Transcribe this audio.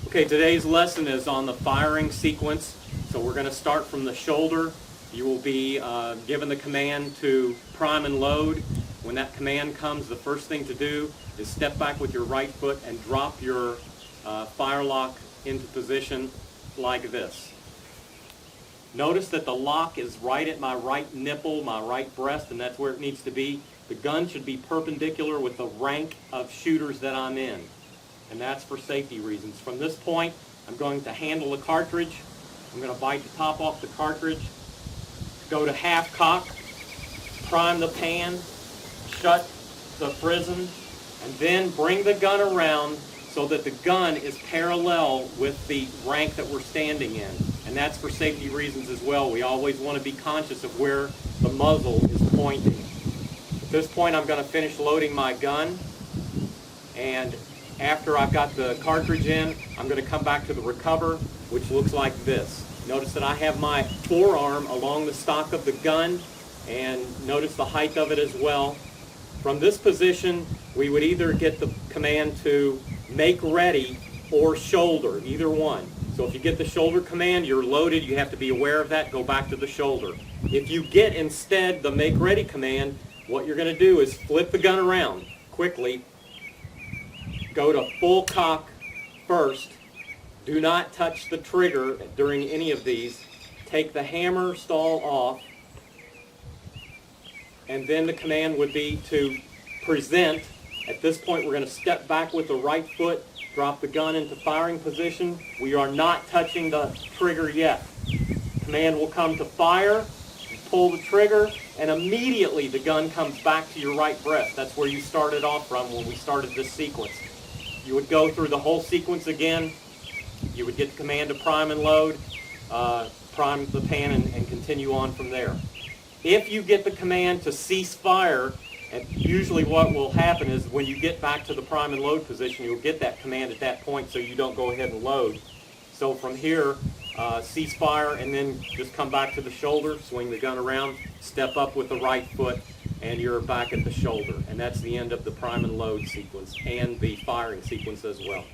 Okay, today's lesson is on the firing sequence. So we're going to start from the shoulder. You will be given the command to prime and load. When that command comes, the first thing to do is step back with your right foot and drop your fire lock into position like this. Notice that the lock is right at my right nipple, my right breast, and that's where it needs to be. The gun should be perpendicular with the rank of shooters that I'm in, and that's for safety reasons. From this point, I'm going to handle the cartridge. I'm going to bite the top off the cartridge, go to half cock, prime the pan, shut the frizzen, and then bring the gun around so that the gun is parallel with the rank that we're standing in. And that's for safety reasons as well. We always want to be conscious of where the muzzle is pointing. At this point, I'm going to finish loading my gun, and after I've got the cartridge in, I'm going to come back to the recover, which looks like this. Notice that I have my forearm along the stock of the gun, and notice the height of it as well. From this position, we would either get the command to make ready or shoulder, either one. So if you get the shoulder command, you're loaded, you have to be aware of that, go back to the shoulder. If you get instead the make ready command, what you're going to do is flip the gun around quickly, go to full cock first, do not touch the trigger during any of these, take the hammer stall off, and then the command would be to present. At this point, we're going to step back with the right foot, drop the gun into firing position. We are not touching the trigger yet. Command will come to fire, pull the trigger, and immediately the gun comes back to your right breast. That's where you started off from when we started this sequence. You would go through the whole sequence again. You would get the command to prime and load, prime the pan, and continue on from there. If you get the command to cease fire, and usually what will happen is when you get back to the prime and load position, you'll get that command at that point so you don't go ahead and load. So from here, cease fire and then just come back to the shoulder, swing the gun around, step up with the right foot, and you're back at the shoulder. And that's the end of the prime and load sequence and the firing sequence as well.